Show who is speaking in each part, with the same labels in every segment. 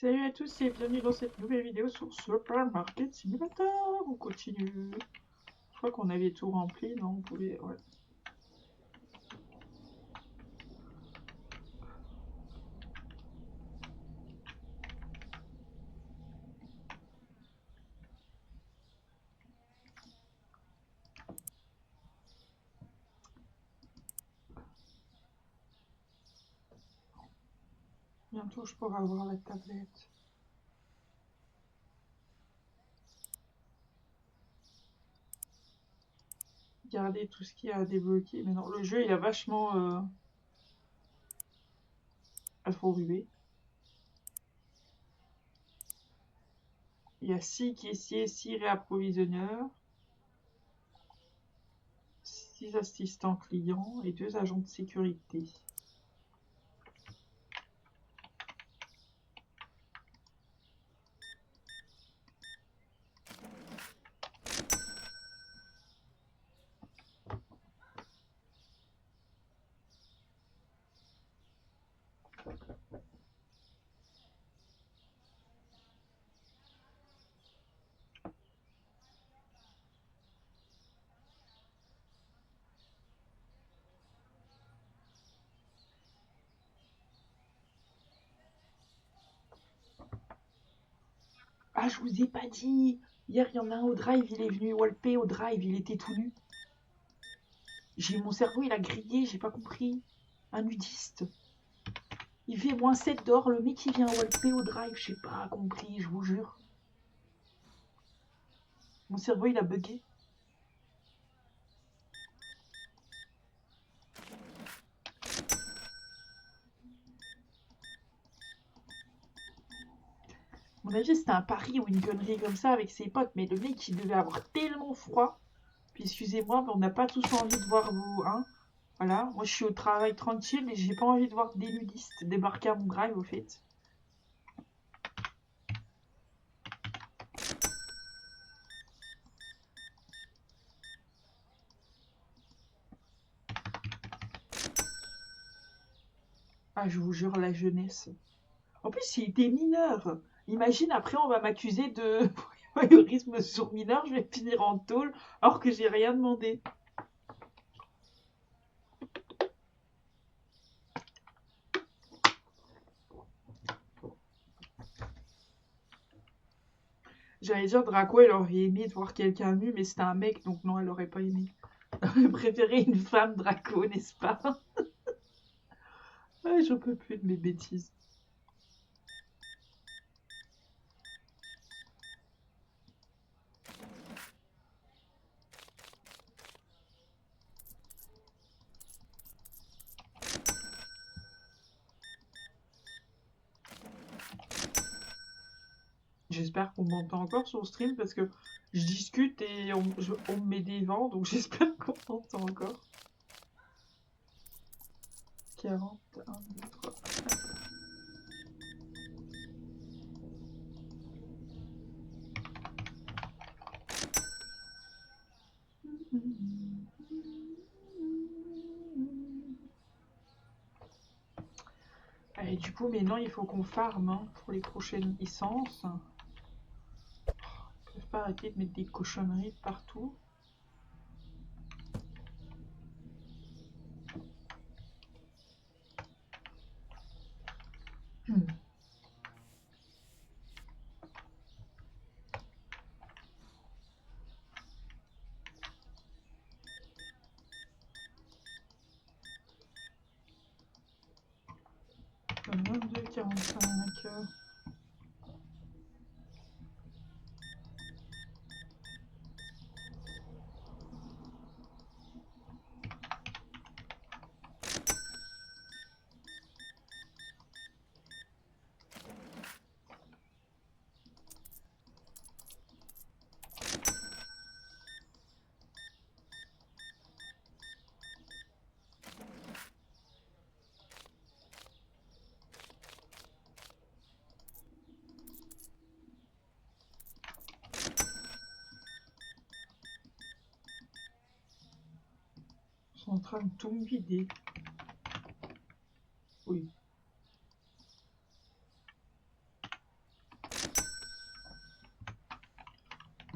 Speaker 1: Salut à tous et bienvenue dans cette nouvelle vidéo sur Supermarket Simulator. On continue. Je crois qu'on avait tout rempli, non? On pouvait. Ouais. Bientôt je pourrai avoir la tablette. Garder tout ce qu'il y a à débloquer. Mais non, le jeu il a vachement attribué. Il y a 6 caissiers, 6 réapprovisionneurs, 6 assistants clients et 2 agents de sécurité. Ah, je vous ai pas dit! Hier, il y en a un au drive, il est venu walper au drive, il était tout nu. Mon cerveau, il a grillé, j'ai pas compris. Un nudiste. Il fait -7 dehors, le mec il vient walper au drive, j'ai pas compris, je vous jure. Mon cerveau, il a bugué. À mon avis, c'était un pari ou une connerie comme ça avec ses potes, mais le mec, il devait avoir tellement froid. Puis excusez-moi, mais on n'a pas tous envie de voir vous, hein. Voilà, moi je suis au travail tranquille et j'ai pas envie de voir des nudistes débarquer à mon drive au fait. Ah, je vous jure, la jeunesse. En plus, il était mineur. Imagine, après, on va m'accuser de voyeurisme sur mineur, je vais finir en tôle alors que j'ai rien demandé. J'allais dire, Draco, elle aurait aimé de voir quelqu'un nu, mais c'était un mec, donc non, elle aurait pas aimé. Elle aurait préféré une femme, Draco, n'est-ce pas? Ouais, j'en peux plus de mes bêtises. J'espère qu'on m'entend encore sur le stream parce que je discute et on me met des vents, donc j'espère qu'on m'entend encore. 40, 1, 2, 3. Allez, du coup, maintenant, il faut qu'on farme hein, pour les prochaines licences. Ils peuvent pas arrêter de mettre des cochonneries partout. Hmm. Comme 22, 45. Ils sont en train de tout me vider. Oui.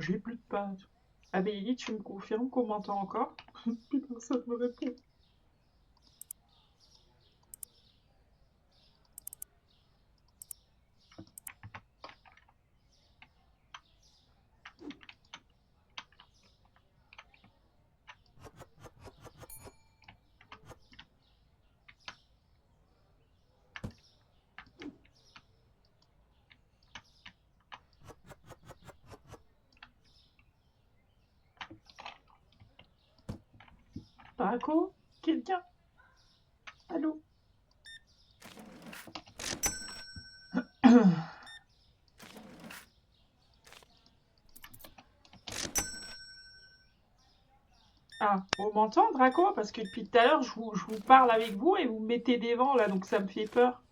Speaker 1: j'ai plus de pâtes. Amélie, tu me confirmes qu'on m'entend encore? Plus personne me répond. Draco? Quelqu'un? Allô? Ah, on m'entend, Draco? Parce que depuis tout à l'heure, je vous parle avec vous et vous me mettez des vents là, donc ça me fait peur.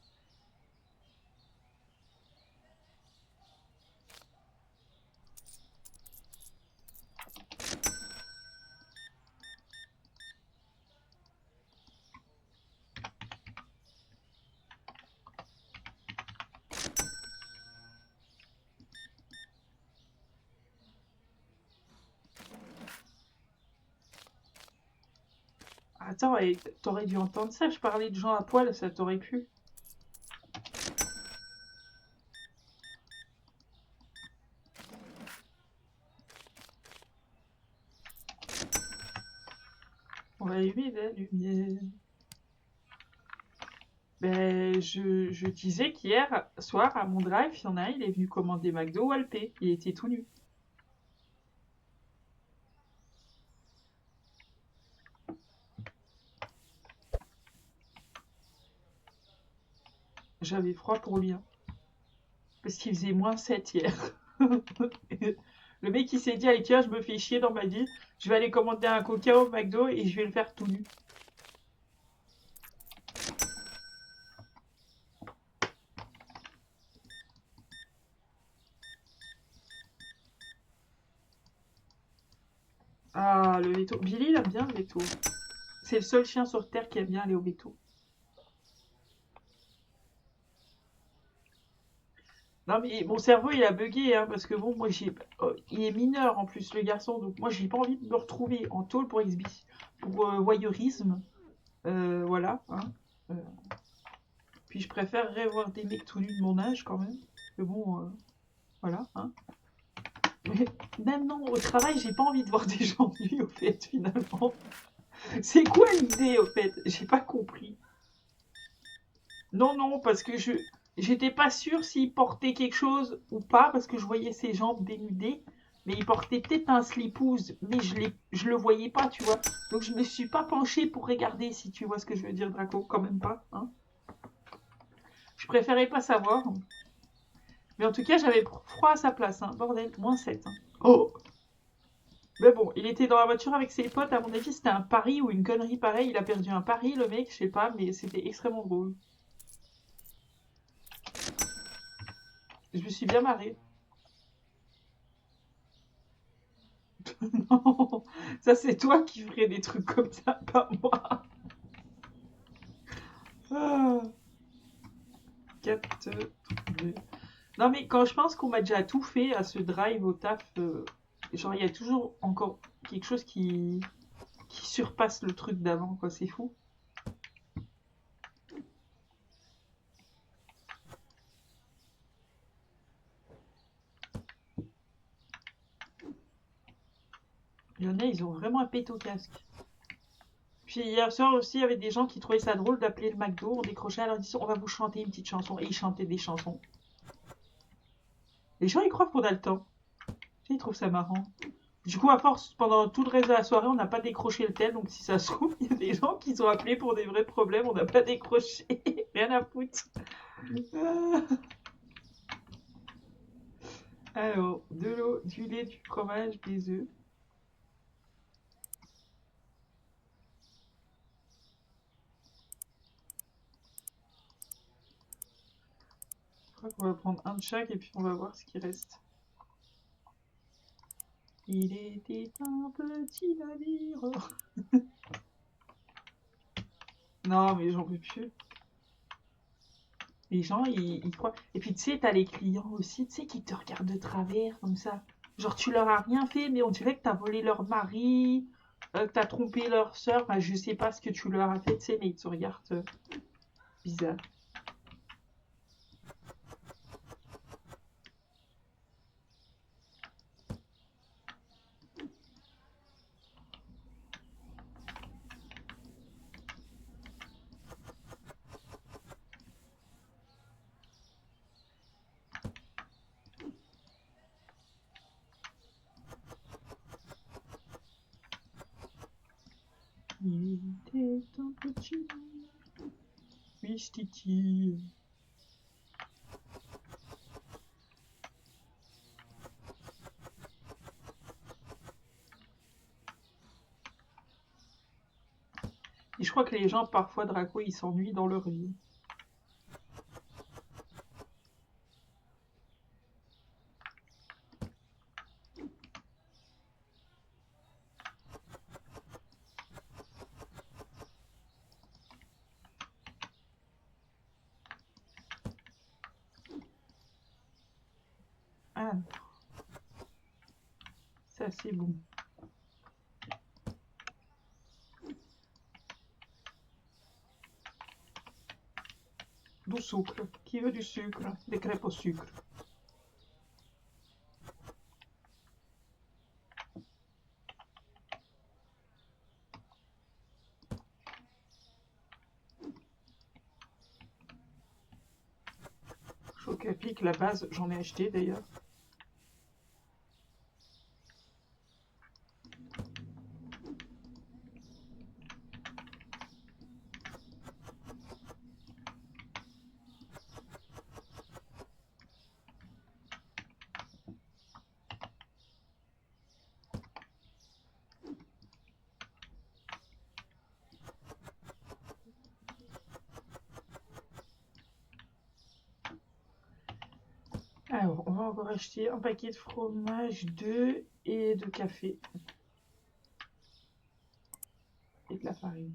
Speaker 1: Attends, et t'aurais dû entendre ça, je parlais de gens à poil, ça t'aurait pu. On va allumer la lumière. Ben, je disais qu'hier soir, à mon drive, il y en a un, il est venu commander McDo Walpé. Il était tout nu. J'avais froid pour lui, hein, parce qu'il faisait -7 hier. Le mec, il s'est dit, allez, tiens, je me fais chier dans ma vie. Je vais aller commander un coca au McDo et je vais le faire tout nu. Ah, le veto. Billy, il aime bien le veto. C'est le seul chien sur Terre qui aime bien aller au veto. Non, mais mon cerveau, il a bugué, hein, parce que bon, moi, il est mineur en plus, le garçon, donc moi, j'ai pas envie de me retrouver en tôle pour pour voyeurisme. Voilà, hein. Euh, Puis je préférerais voir des mecs tout nus de mon âge quand même. Mais bon, voilà, hein. Mais même non, au travail, j'ai pas envie de voir des gens nus, au fait, finalement. C'est quoi l'idée, au fait? J'ai pas compris. Non, non, parce que j'étais pas sûre s'il portait quelque chose ou pas, parce que je voyais ses jambes dénudées, mais il portait peut-être un slipouze, mais je le voyais pas, tu vois. Donc je me suis pas penchée pour regarder, si tu vois ce que je veux dire, Draco, quand même pas, hein. Je préférais pas savoir. Mais en tout cas, j'avais froid à sa place, hein. Bordel, -7, hein. Oh! Mais bon, il était dans la voiture avec ses potes, à mon avis, c'était un pari ou une connerie pareille. Il a perdu un pari, le mec, je sais pas, mais c'était extrêmement drôle. Je me suis bien marrée. Non, ça c'est toi qui ferais des trucs comme ça, pas moi. Ah, 4, 2. Non mais quand je pense qu'on m'a déjà tout fait à ce drive au taf, genre il y a toujours encore quelque chose qui surpasse le truc d'avant, quoi, c'est fou. Il y en a, ils ont vraiment un pet au casque. Puis hier soir aussi, il y avait des gens qui trouvaient ça drôle d'appeler le McDo, on décrochait à leur disant on va vous chanter une petite chanson, et ils chantaient des chansons. Les gens ils croient qu'on a le temps. Ils trouvent ça marrant. Du coup, à force, pendant tout le reste de la soirée, on n'a pas décroché le tel. Donc, si ça se trouve, il y a des gens qui sont appelés pour des vrais problèmes. On n'a pas décroché. Rien à foutre. Ah. Alors, de l'eau, du lait, du fromage, des œufs. Je crois qu'on va prendre un de chaque et puis on va voir ce qui reste. Il était un petit navire. Non, mais j'en peux plus. Les gens, ils croient. Et puis, tu sais, t'as les clients aussi, tu sais, qui te regardent de travers, comme ça. Genre, tu leur as rien fait, mais on dirait que t'as volé leur mari, que t'as trompé leur sœur. Enfin, je sais pas ce que tu leur as fait, tu sais, mais ils te regardent bizarre. Il était un petit Titi. Et je crois que les gens, parfois, Draco, ils s'ennuient dans leur vie. Ah, ça c'est bon. Du sucre. Qui veut du sucre? Des crêpes au sucre. Chocapic, la base, j'en ai acheté d'ailleurs. Alors, on va encore acheter un paquet de fromage, d'œufs et de café. Et de la farine.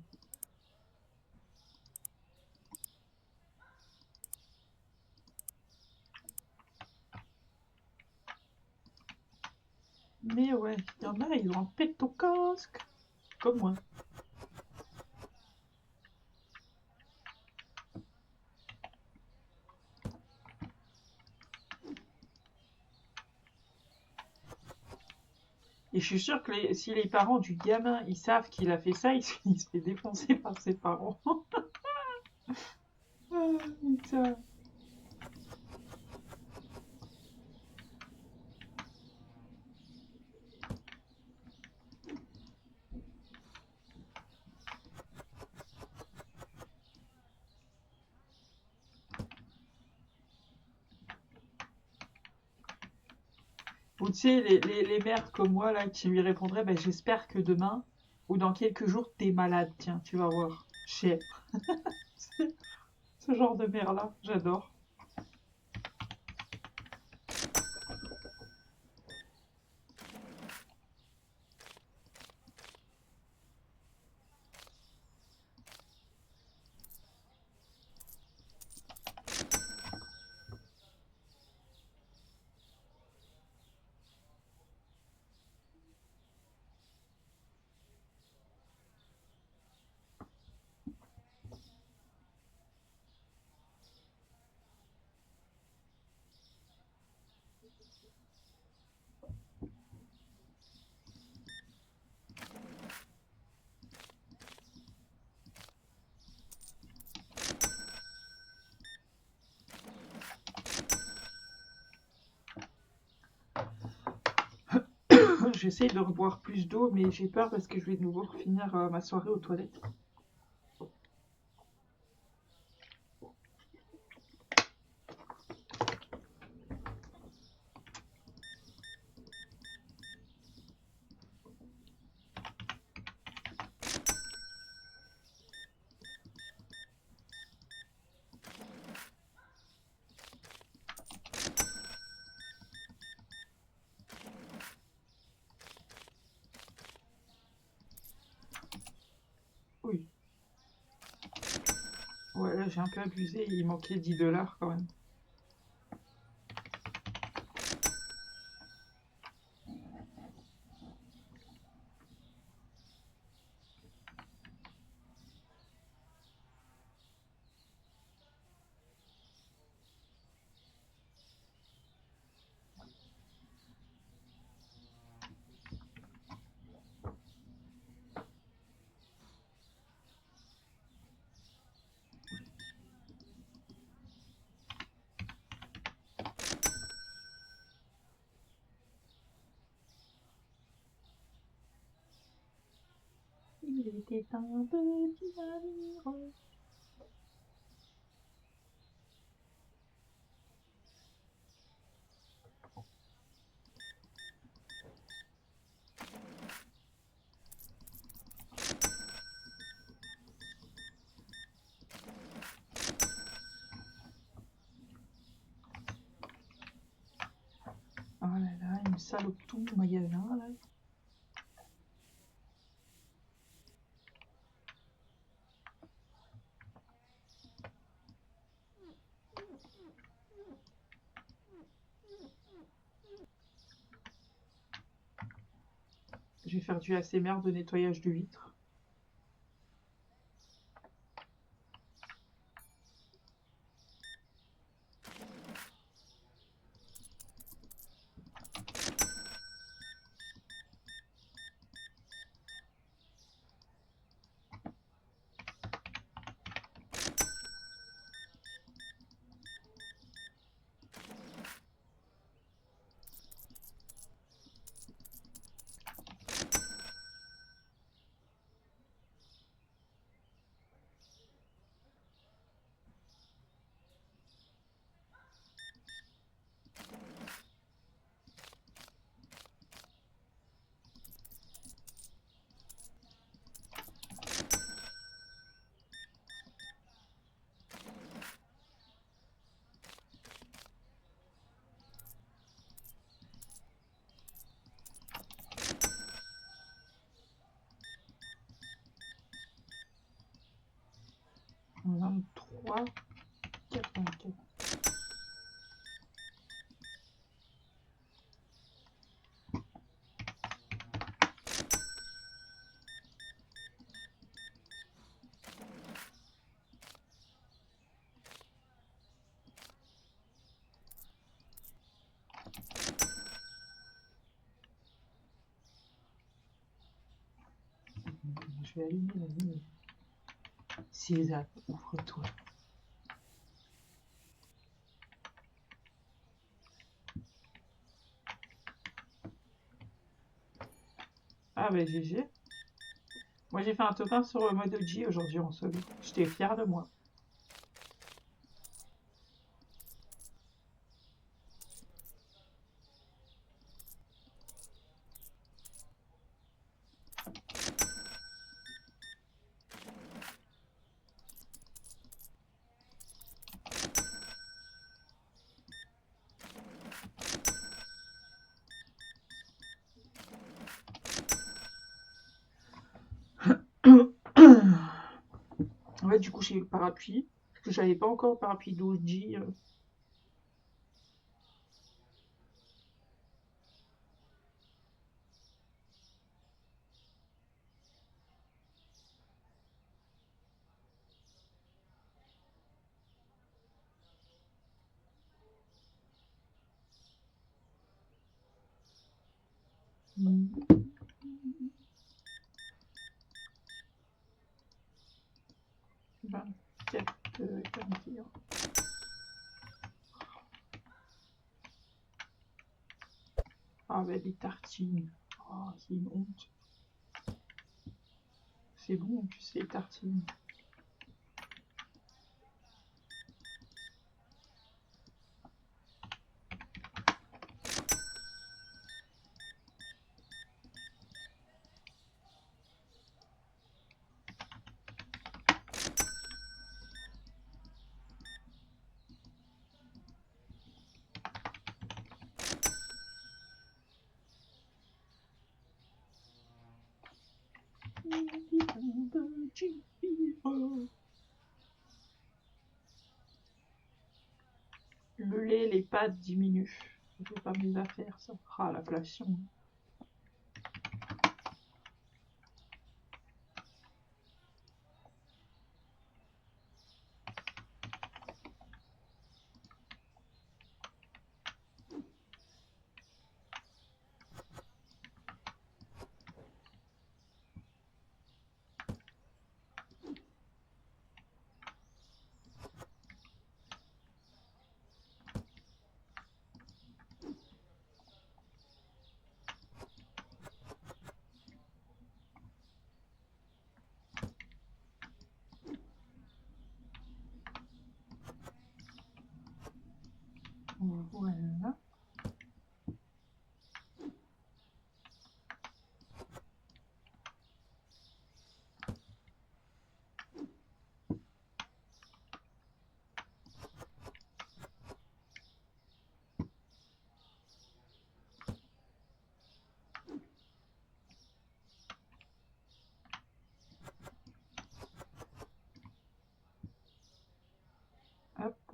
Speaker 1: Mais ouais, il y en a, ils ont un pet au casque. Comme moi. Et je suis sûre que si les parents du gamin, ils savent qu'il a fait ça, il se fait défoncer par ses parents. Ah, putain. Ou tu sais, les mères comme moi, là, qui lui répondraient, ben, j'espère que demain, ou dans quelques jours, t'es malade, tiens, tu vas voir. Chef. Ce genre de mère-là, j'adore. J'essaie de reboire plus d'eau, mais j'ai peur parce que je vais de nouveau finir ma soirée aux toilettes. Oui. Ouais, là, j'ai un peu abusé, il manquait 10 $ quand même. C'était un petit navire. Oh là là, il me salope tout mon magasin là. Je vais faire du ASMR de nettoyage de vitres. On 23,84. Je vais allumer la lumière. César, ouvre-toi. Ah bah GG. Moi j'ai fait un top 1 sur le mode G aujourd'hui en solo. J'étais fière de moi. Ouais, du coup j'ai eu le parapluie. Parce que j'avais pas encore le parapluie d'OG. Mmh. 24, 41. Ah bah des tartines. Oh, c'est une honte. C'est bon en plus les tartines. Le lait, les pâtes diminuent. Je fais pas mes affaires, ça. Ah, l'inflation.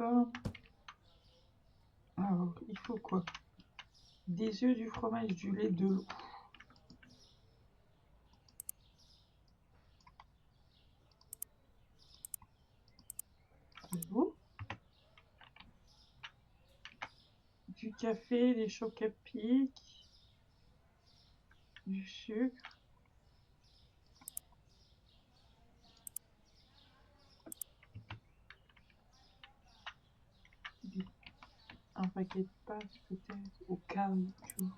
Speaker 1: pas. Alors, il faut quoi? Des œufs, du fromage, du lait, de l'eau. Du café, des chocs à pic, du sucre. Un paquet de pâtes peut-être, au cas où, tu vois.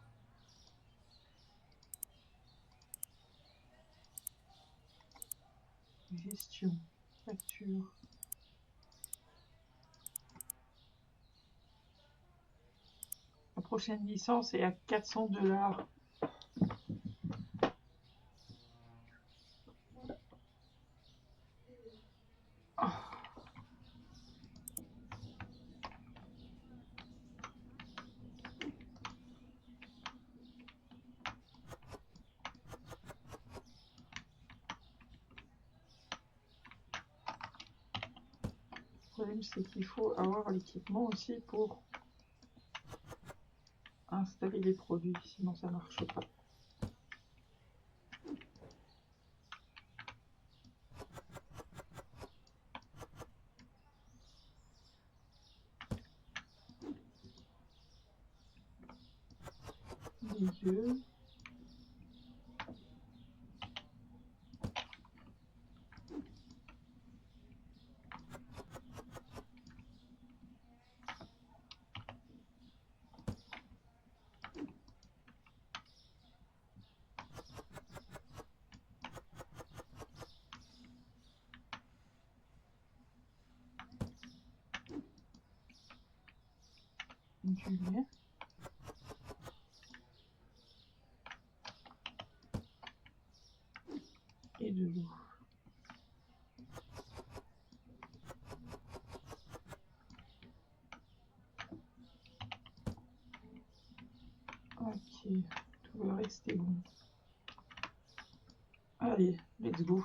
Speaker 1: Gestion, facture. La prochaine licence est à 400 $. Le problème, c'est qu'il faut avoir l'équipement aussi pour installer les produits, sinon ça marche pas. Les œufs. Du lait. Et de l'eau. Ok, tout le reste est bon. Allez, let's go.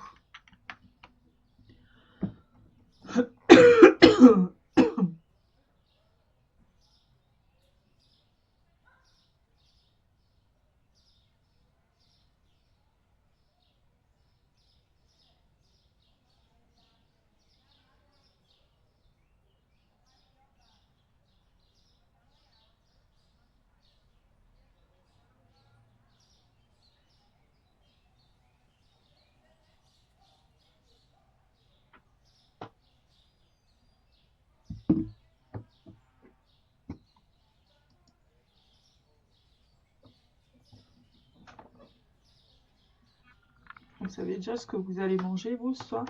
Speaker 1: Vous savez déjà ce que vous allez manger, vous, ce soir?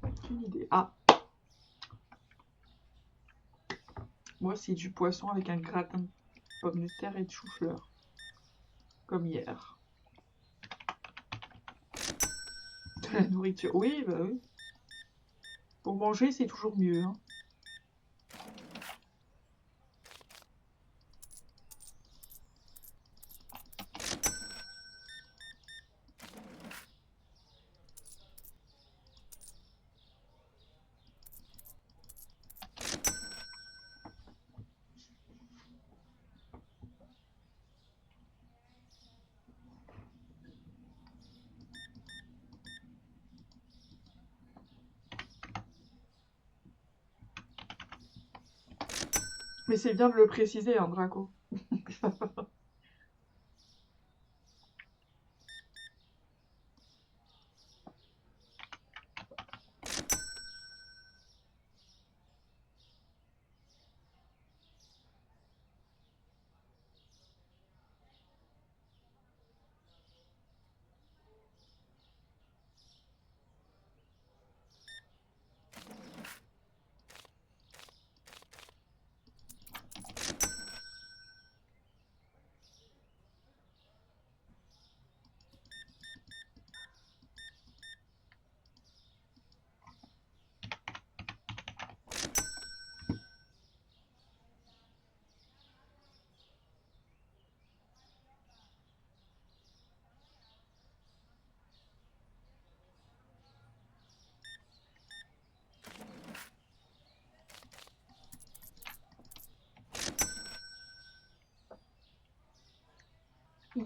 Speaker 1: Aucune idée. Ah, moi, c'est du poisson avec un gratin de pommes de terre et de chou-fleur. Comme hier. De la nourriture. Oui, bah oui. Pour manger, c'est toujours mieux, hein. Mais c'est bien de le préciser, hein, Draco.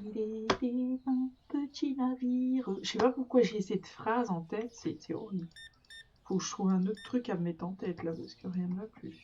Speaker 1: Il était un petit navire. Je sais pas pourquoi j'ai cette phrase en tête, c'est horrible. Faut que je trouve un autre truc à me mettre en tête là, parce que rien ne va plus.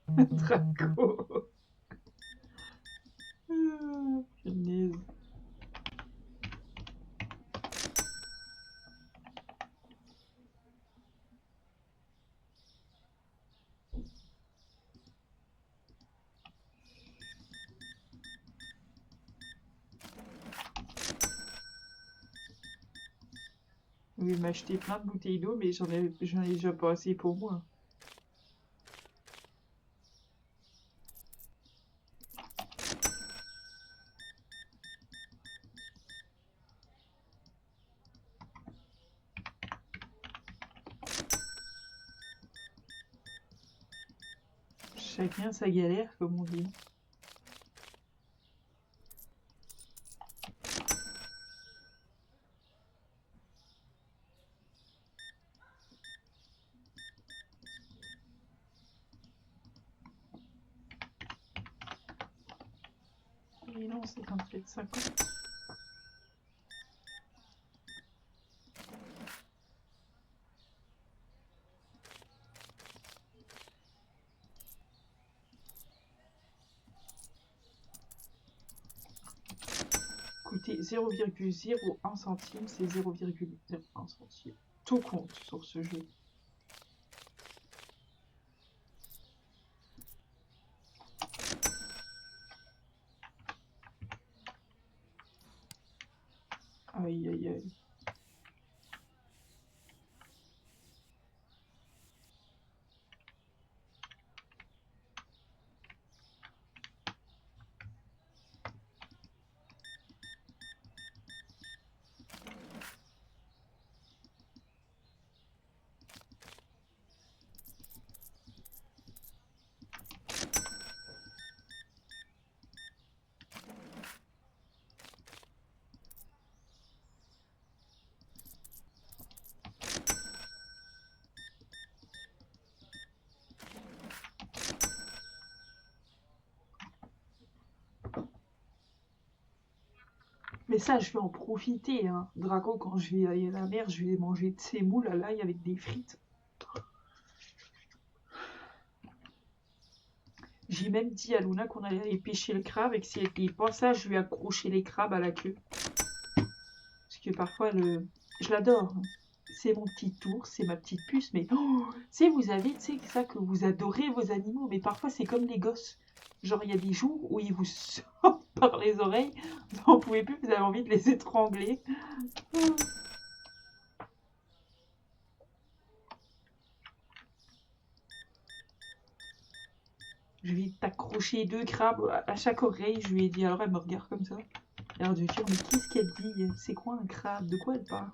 Speaker 1: Draco. Punaise. Je vais m'acheter plein de bouteilles d'eau, mais j'en ai déjà pas assez pour moi. Chacun sa galère, comme on dit. Mais non, c'est un fait de 50. Écoutez, 0,01 centime, c'est 0,01 centime. Tout compte sur ce jeu. Aïe, aïe, aïe. Mais ça, je vais en profiter, hein. Draco, quand je vais aller à la mer, je vais manger de ces moules à l'ail avec des frites. J'ai même dit à Luna qu'on allait aller pêcher le crabe et que si elle était pas ça, je lui accrochais les crabes à la queue. Parce que parfois, je l'adore, hein. C'est mon petit ours, c'est ma petite puce, mais vous avez, ça que vous adorez vos animaux, mais parfois c'est comme les gosses. Genre, il y a des jours où ils vous sortent par les oreilles, vous n'en pouvez plus, vous avez envie de les étrangler. Je vais t'accrocher 2 crabes à chaque oreille, je lui ai dit, alors elle me regarde comme ça. Alors je lui ai dit, mais qu'est-ce qu'elle dit? C'est quoi un crabe? De quoi elle parle?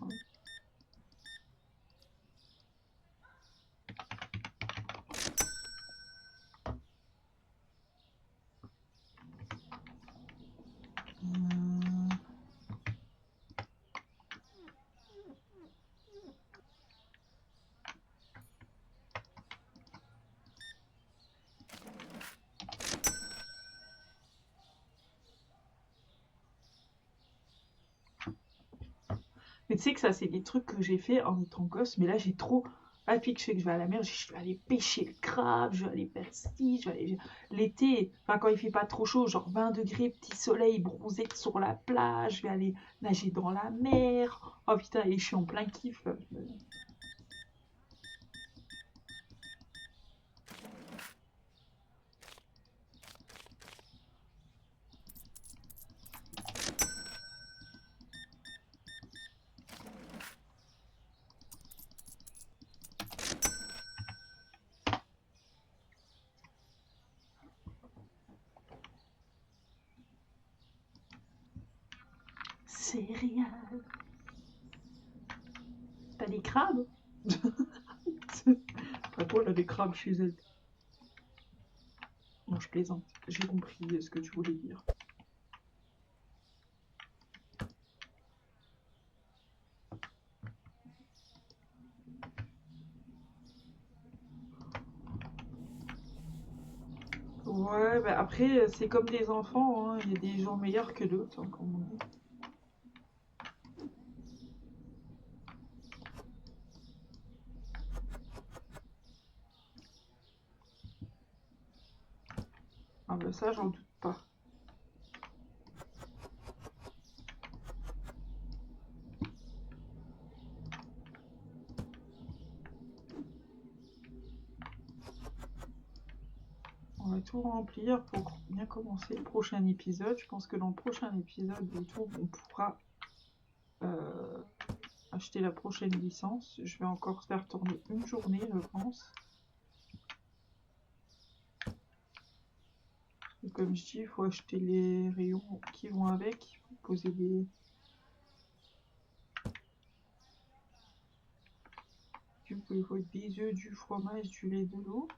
Speaker 1: Mais tu sais que ça, c'est des trucs que j'ai fait en étant gosse, mais là, j'ai trop. Ah, depuis que je sais que je vais à la mer, je vais aller pêcher le crabe, je vais aller faire ci, je vais aller. L'été, enfin, quand il fait pas trop chaud, genre 20 degrés, petit soleil, bronzé sur la plage, je vais aller nager dans la mer. Oh putain, et je suis en plein kiff. céréales. T'as des crabes? Enfin, toi, elle a des crabes chez elle. Non, je plaisante. J'ai compris ce que tu voulais dire. Ouais, bah après, c'est comme des enfants, hein. Il y a des gens meilleurs que d'autres, hein, comme on dit. Ah bah ça, j'en doute pas. On va tout remplir pour bien commencer le prochain épisode. Je pense que dans le prochain épisode, on pourra acheter la prochaine licence. Je vais encore faire tourner une journée, je pense. Et comme je dis, il faut acheter les rayons qui vont avec. Il faut poser des œufs, du fromage, du lait, de l'eau.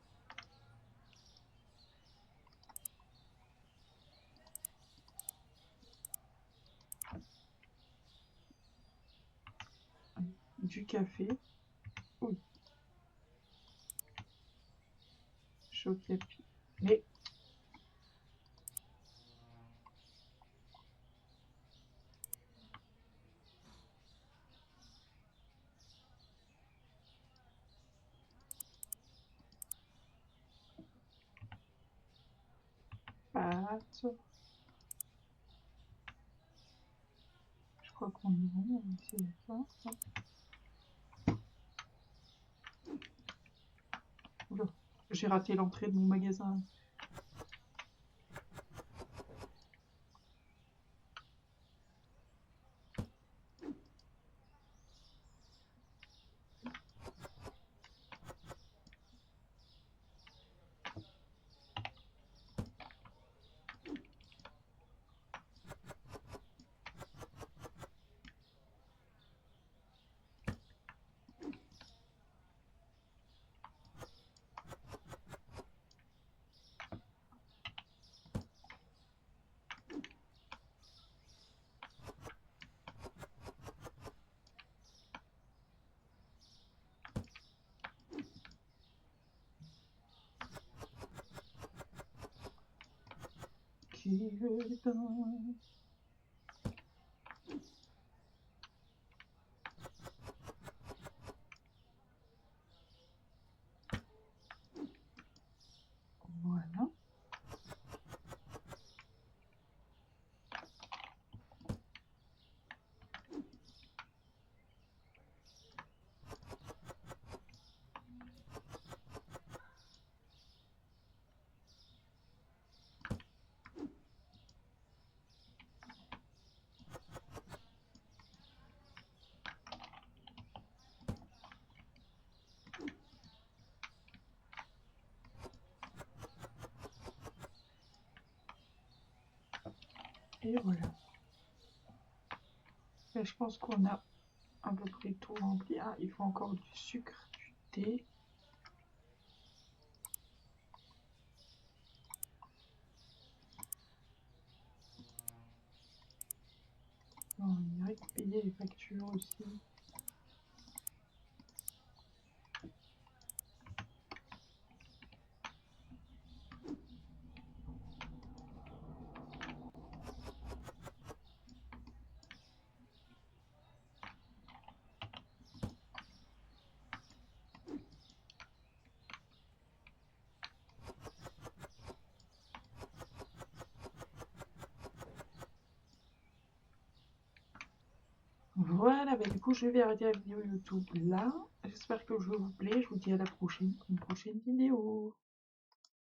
Speaker 1: Du café. Oui. Chocapi. Mais pâte. Je crois qu'on est bon. C'est ça. Oula, j'ai raté l'entrée de mon magasin. Qui est dans... Voilà. Et voilà. Et je pense qu'on a à peu près tout rempli. Ah, il faut encore du sucre, du thé. On dirait que payer les factures aussi. Voilà, bah du coup je vais arrêter la vidéo YouTube là. J'espère que je vous plaît. Je vous dis à la prochaine pour une prochaine vidéo.